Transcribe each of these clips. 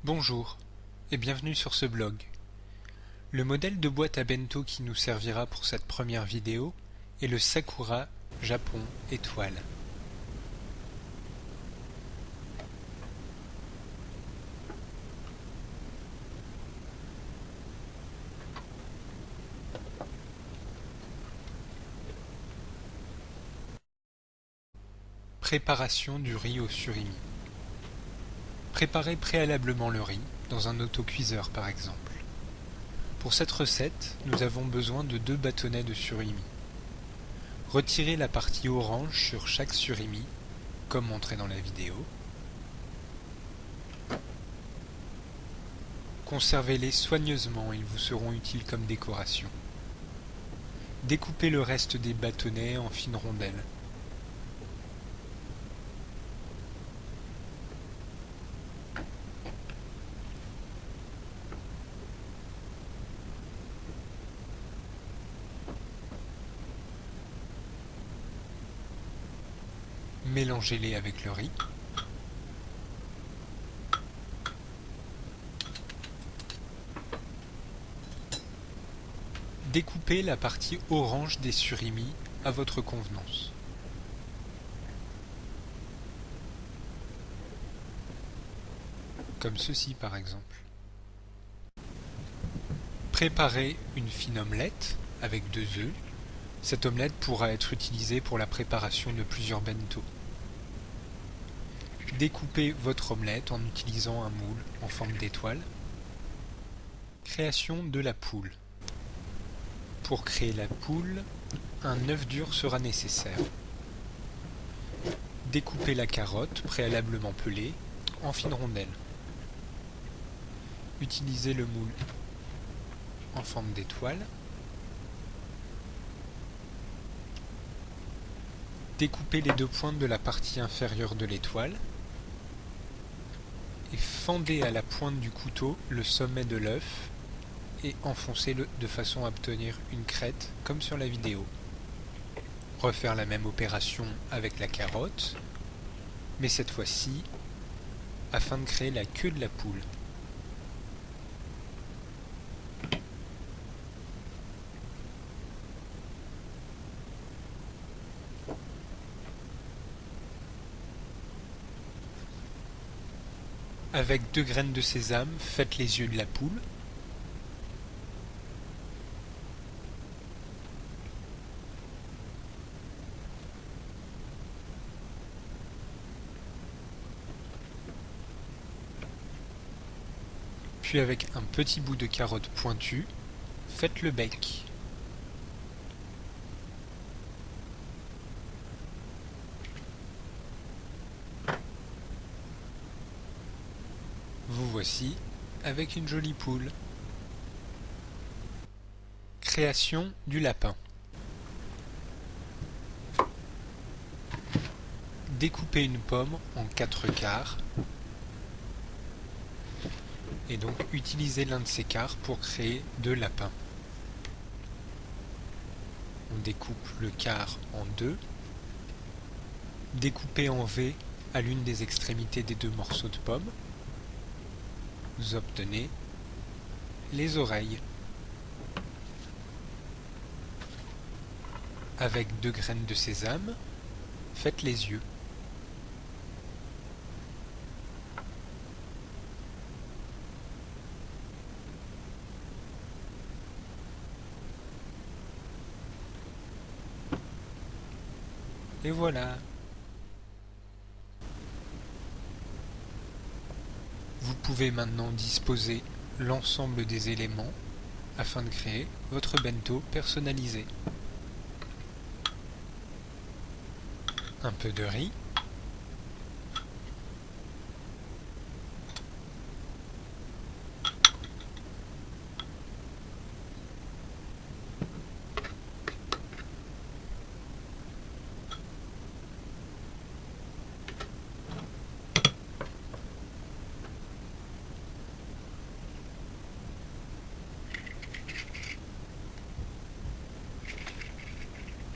Bonjour et bienvenue sur ce blog. Le modèle de boîte à bento qui nous servira pour cette première vidéo est le Sakura Japon étoile. Préparation du riz au surimi. Préparez préalablement le riz, dans un autocuiseur par exemple. Pour cette recette, nous avons besoin de 2 bâtonnets de surimi. Retirez la partie orange sur chaque surimi, comme montré dans la vidéo. Conservez-les soigneusement, ils vous seront utiles comme décoration. Découpez le reste des bâtonnets en fines rondelles. Mélangez-les avec le riz. Découpez la partie orange des surimi à votre convenance. Comme ceci par exemple. Préparez une fine omelette avec 2 œufs. Cette omelette pourra être utilisée pour la préparation de plusieurs bento. Découpez votre omelette en utilisant un moule en forme d'étoile. Création de la poule. Pour créer la poule, un œuf dur sera nécessaire. Découpez la carotte préalablement pelée en fines rondelles. Utilisez le moule en forme d'étoile. Découpez les 2 pointes de la partie inférieure de l'étoile et fendez à la pointe du couteau le sommet de l'œuf et enfoncez-le de façon à obtenir une crête comme sur la vidéo. Refaire la même opération avec la carotte, mais cette fois-ci afin de créer la queue de la poule. Avec 2 graines de sésame, faites les yeux de la poule. Puis avec un petit bout de carotte pointue, faites le bec. Vous voici avec une jolie poule. Création du lapin. Découpez une pomme en 4 quarts et donc utilisez l'un de ces quarts pour créer 2 lapins. On découpe le quart en 2. Découpez en V à l'une des extrémités des 2 morceaux de pomme. Vous obtenez les oreilles. Avec 2 graines de sésame, faites les yeux. Et voilà. Vous pouvez maintenant disposer l'ensemble des éléments afin de créer votre bento personnalisé. Un peu de riz,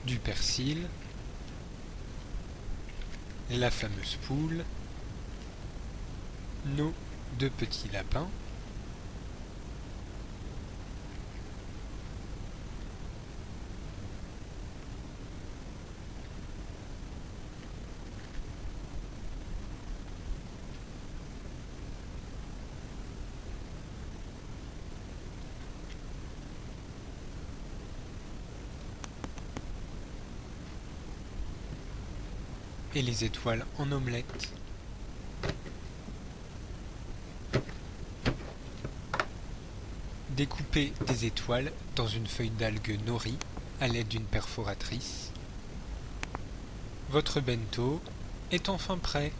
du persil, la fameuse poule, nos 2 petits lapins, et les étoiles en omelette. Découpez des étoiles dans une feuille d'algue nori à l'aide d'une perforatrice. Votre bento est enfin prêt.